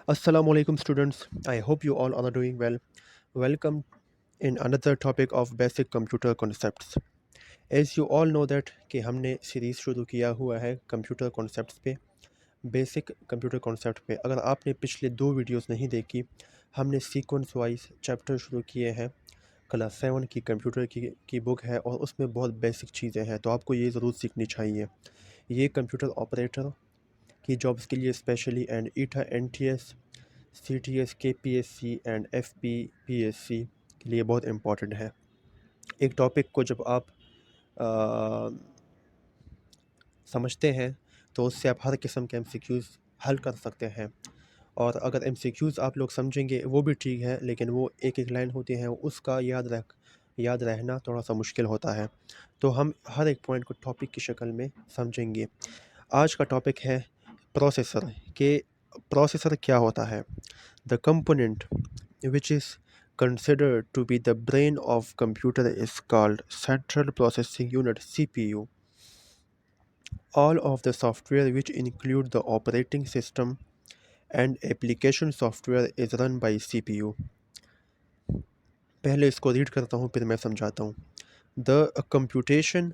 Assalamu alaikum students. I hope you all are doing well. Welcome in another topic of basic computer concepts. As you all know that कि हमने series शुरू किया हुआ है computer concepts पे basic computer concept पे। अगर आपने पिछले 2 वीडियोस नहीं देखी, हमने सीक्वेंस वाइज चैप्टर शुरू किए हैं। क्लास 7 की कंप्यूटर की बुक है और उसमें बहुत बेसिक चीज़ें हैं, तो आपको ये ज़रूर सीखनी चाहिए। ये कंप्यूटर ऑपरेटर की जॉब्स के लिए specially and eta NTS CTS, KPSC and FPPSC के लिए बहुत इम्पॉर्टेंट है। एक टॉपिक को जब आप अ, समझते हैं तो उससे आप हर किस्म के MCQs हल कर सकते हैं। और अगर MCQs आप लोग समझेंगे वो भी ठीक है, लेकिन वो एक-एक लाइन होती है, उसका याद रहना थोड़ा-सा मुश्किल होता है। तो हम हर एक पॉइंट को टॉपिक की शक्ल में समझेंगे। आज का टॉपिक है प्रोसेसर के प्रोसेसर क्या होता है? The component which is considered to be the brain of computer is called central processing unit CPU. All of the software which include the operating system and application software is run by CPU. पहले इसको read करता हूँ फिर मैं समझाता हूँ। The computation,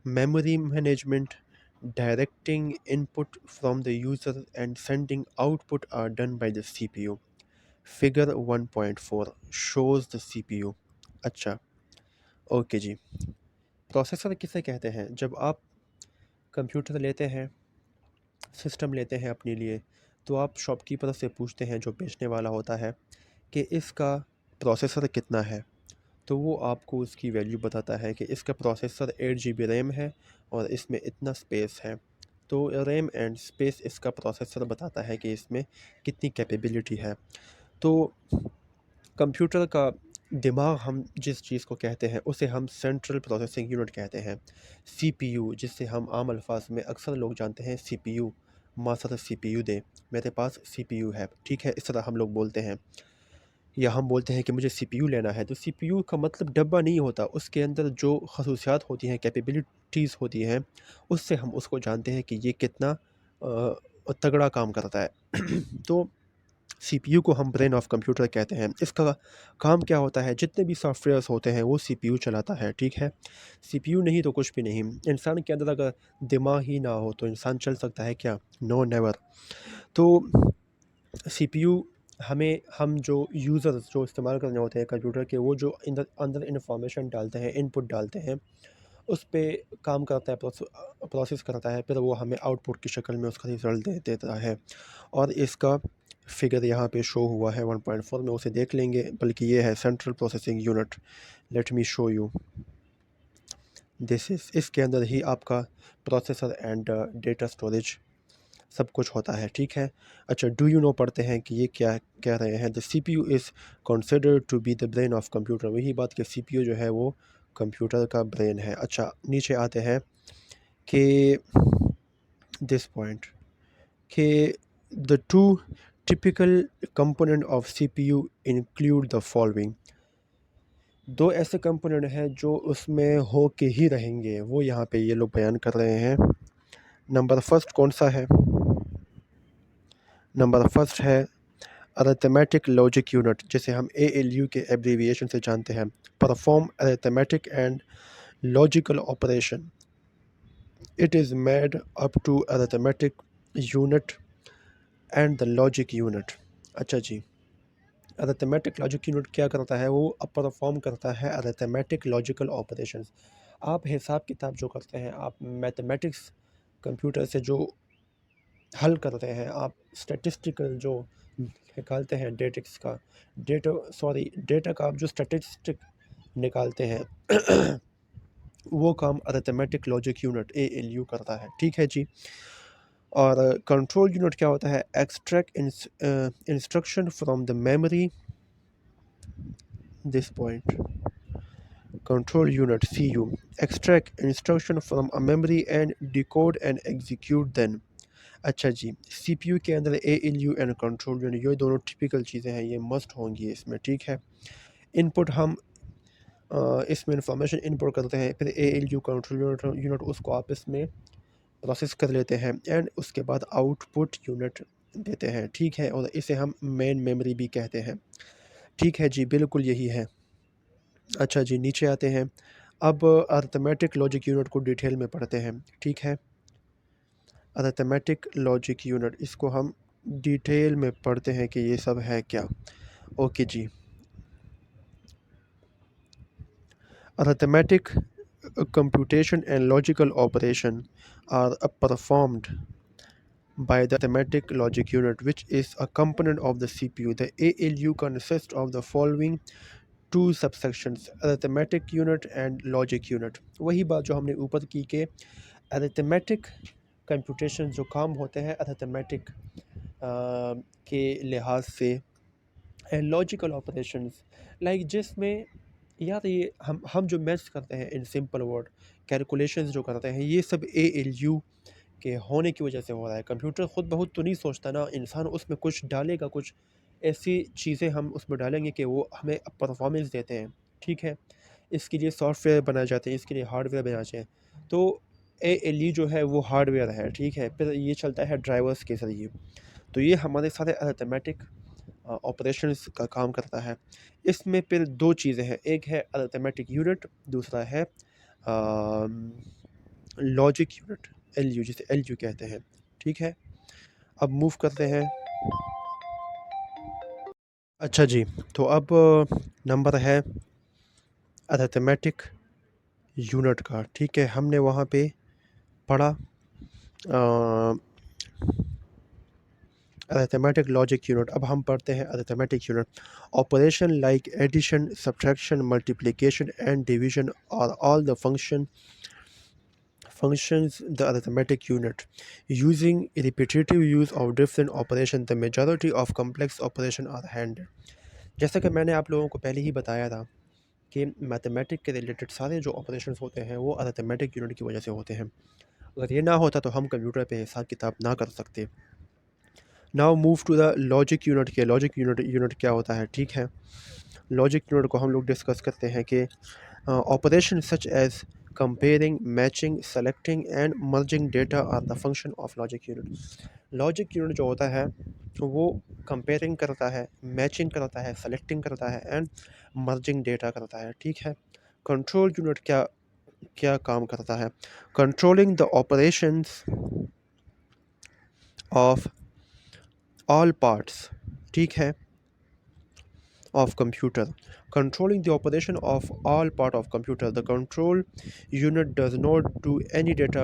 memory management, directing input from the user and sending output are done by the CPU. Figure 1.4 shows the CPU. अच्छा, okay जी। Processor किसे कहते हैं? जब आप कंप्यूटर लेते हैं, सिस्टम लेते हैं अपने लिए, तो आप शॉपकीपर से पूछते हैं जो बेचने वाला होता है कि इसका प्रोसेसर कितना है? तो वो आपको उसकी वैल्यू बताता है कि इसका प्रोसेसर 8 GB रैम है और इसमें इतना स्पेस है। तो रैम एंड स्पेस इसका प्रोसेसर बताता है कि इसमें कितनी कैपेबिलिटी है। तो कंप्यूटर का दिमाग हम जिस चीज़ को कहते हैं उसे हम सेंट्रल प्रोसेसिंग यूनिट कहते हैं। CPU जिससे हम आम अल्फाज में अक्सर लोग जानते हैं CPU, माँ सर CPU दे, मेरे पास CPU है, ठीक है, इस तरह हम लोग बोलते हैं। या हम बोलते हैं कि मुझे CPU लेना है, तो CPU का मतलब डब्बा नहीं होता, उसके अंदर जो खसूसियात होती हैं, कैपेबिलिटीज़ होती हैं, उससे हम उसको जानते हैं कि ये कितना तगड़ा काम करता है। तो CPU को हम ब्रेन ऑफ कंप्यूटर कहते हैं। इसका काम क्या होता है? जितने भी सॉफ्टवेयर्स होते हैं वो CPU चलाता है, ठीक है? CPU नहीं तो कुछ भी नहीं। इंसान के अंदर अगर दिमाग ही ना हो तो इंसान चल सकता है क्या? No never. तो CPU हमें हम जो यूज़र्स जो इस्तेमाल करने होते हैं कंप्यूटर के, वो जो अंदर अंदर इन्फॉर्मेशन डालते हैं, इनपुट डालते हैं, उस पे काम करता है, प्रोसेस करता है, फिर वो हमें आउटपुट की शक्ल में उसका रिज़ल्ट दे देता है। और इसका फिगर यहाँ पे शो हुआ है 1.4 में, उसे देख लेंगे, बल्कि ये है central processing unit. Let me show you this is, इसके अंदर ही आपका प्रोसेसर एंड डेटा स्टोरेज सब कुछ होता है, ठीक है। अच्छा, डू यू नो पढ़ते हैं कि ये क्या कह रहे हैं? The CPU is considered to be the brain of computer. वही बात कि CPU जो है वो कंप्यूटर का ब्रेन है। अच्छा, नीचे आते हैं कि दिस पॉइंट कि the two typical component of CPU include the following. दो ऐसे कंपोनेंट हैं जो उसमें हो के ही रहेंगे, वो यहाँ पे ये लोग बयान कर रहे हैं। नंबर फर्स्ट कौन सा है? नंबर फर्स्ट है अरिथमेटिक लॉजिक यूनिट, जिसे हम ALU के एब्रीविएशन से जानते हैं। Perform arithmetic and logical operation, it is made up to arithmetic unit and the logic unit. अच्छा जी, अरिथमेटिक लॉजिक यूनिट क्या करता है? वो परफॉर्म करता है अरिथमेटिक लॉजिकल ऑपरेशंस। आप हिसाब किताब जो करते हैं, आप मैथमेटिक्स कंप्यूटर से जो हल करते हैं, आप स्टैटिस्टिकल जो निकालते हैं डेटा का आप जो स्टैटिस्टिक निकालते हैं वो काम अरिथमेटिक लॉजिक यूनिट ALU करता है, ठीक है जी। और कंट्रोल यूनिट क्या होता है? Extract instruction from the memory, this point. Control unit CU extract instruction from a memory and decode and execute them। अच्छा जी, CPU के अंदर ALU एंड कंट्रोल यूनिट, ये दोनों टिपिकल चीज़ें हैं, ये मस्ट होंगी इसमें, ठीक है। इनपुट हम इसमें इंफॉर्मेशन इनपुट करते हैं, फिर ALU कंट्रोल यूनिट उसको आपस में प्रोसेस कर लेते हैं एंड उसके बाद आउटपुट यूनिट देते हैं, ठीक है? और इसे हम मेन मेमोरी भी कहते हैं, ठीक है जी, बिल्कुल यही है। अच्छा जी, नीचे आते हैं। अब अरिथमेटिक लॉजिक यूनिट को डिटेल में पढ़ते हैं, ठीक है? अरिथमेटिक लॉजिक यूनिट, इसको हम डिटेल में पढ़ते हैं कि ये सब है क्या। ओके जी। Arithmetic computation and logical operation are performed by the arithmetic logic unit, which is a component of the CPU. The ALU consists of the following two subsections: arithmetic unit and logic unit. वही बात जो हमने ऊपर की के arithmetic computation जो काम होते हैं arithmetic के लिहाज से, एंड लॉजिकल ऑपरेशंस लाइक जिसमें यार ये हम जो मैथ्स करते हैं इन सिंपल वर्ड, कैलकुलेशंस जो करते हैं, ये सब ALU के होने की वजह से हो रहा है। कंप्यूटर खुद बहुत तो नहीं सोचता ना, इंसान उसमें कुछ डालेगा, कुछ ऐसी चीज़ें हम उसमें डालेंगे कि वो हमें परफॉर्मेंस देते हैं, ठीक है? इसके लिए सॉफ्टवेयर बनाए जाते हैं, इसके लिए हार्डवेयर बनाए जाते हैं। तो ALU जो है वो हार्डवेयर है, ठीक है? फिर ये चलता है ड्राइवर्स के ज़रिए। तो ये हमारे सारे अरिथमेटिक ऑपरेशंस का काम करता है। इसमें फिर 2 चीज़ें हैं, एक है अरिथमेटिक यूनिट, दूसरा है लॉजिक यूनिट, LU, जिसे LU कहते हैं, ठीक है? अब मूव करते हैं। अच्छा जी, तो अब नंबर है अरिथमेटिक यूनिट का, ठीक है? हमने वहाँ पे पढ़ा अरिथमेटिक लॉजिक यूनिट। अब हम पढ़ते हैं arithmetic unit. Operation like addition, subtraction, multiplication and division are all the functions the arithmetic unit. Using repetitive use of different operations, the majority of complex operations are handled. जैसा कि मैंने आप लोगों को पहले ही बताया था कि मैथमेटिक के रिलेटेड सारे जो ऑपरेशंस होते हैं वो अरिथमेटिक यूनिट की वजह से होते हैं। अगर ये ना होता तो हम कंप्यूटर पे हिसाब किताब ना कर सकते। Now move to the logic unit के। लॉजिक यूनिट क्या होता है, ठीक है? लॉजिक यूनिट को हम लोग डिस्कस करते हैं कि operation such as comparing, matching, selecting and merging data are the function of logic unit. Logic unit जो होता है वो कंपेयरिंग करता है, मैचिंग करता है, सेलेक्टिंग करता है एंड मर्जिंग डेटा करता है, ठीक है? कंट्रोल यूनिट क्या क्या काम करता है? Controlling the operations of all parts, ठीक है, of computer. Controlling the operation of all part of computer. The control unit does not do any data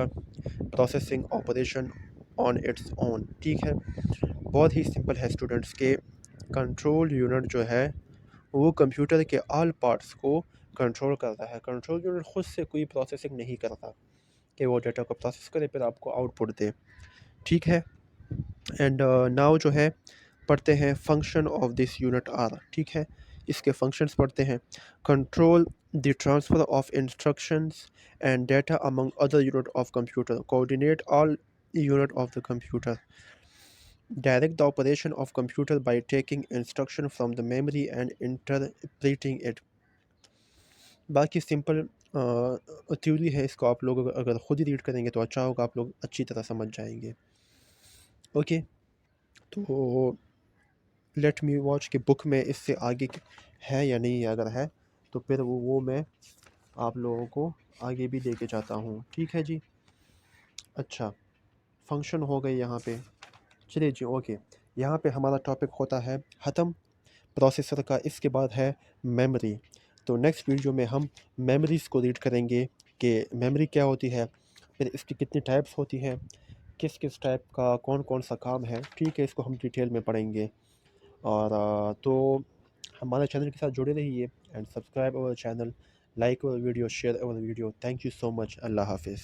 processing operation on its own, ठीक है? बहुत ही सिंपल है स्टूडेंट्स के control unit जो है वो कंप्यूटर के ऑल पार्ट्स को कंट्रोल करता है। कंट्रोल यूनिट खुद से कोई प्रोसेसिंग नहीं करता कि वो डेटा को प्रोसेस करे फिर आपको आउटपुट दे, ठीक है? एंड नाउ जो है पढ़ते हैं function of this unit are, ठीक है? इसके फंक्शंस पढ़ते हैं। Control the transfer of instructions and data among other unit of computer, coordinate all unit of the computer, direct the operation of computer by taking instruction from the memory and interpreting it. बाकी simple theory है, इसको आप लोग अगर खुद ही read करेंगे तो अच्छा होगा, आप लोग अच्छी तरह समझ जाएंगे। ओके, तो लेट मी वॉच कि बुक में इससे आगे है या नहीं है, अगर है तो फिर वो मैं आप लोगों को आगे भी लेके जाता हूँ, ठीक है जी? अच्छा, फंक्शन हो गई यहाँ पे। चलिए जी, ओके। यहाँ पे हमारा टॉपिक होता है ख़त्म प्रोसेसर का। इसके बाद है मेमोरी। तो नेक्स्ट वीडियो में हम मेमोरीज़ को रीड करेंगे कि मेमोरी क्या होती है, फिर इसकी कितनी टाइप्स होती हैं, किस किस टाइप का कौन कौन सा काम है, ठीक है? इसको हम डिटेल में पढ़ेंगे। और तो हमारे चैनल के साथ जुड़े रहिए and subscribe our channel, like our video, share our video. Thank you so much. अल्लाह हाफिज़।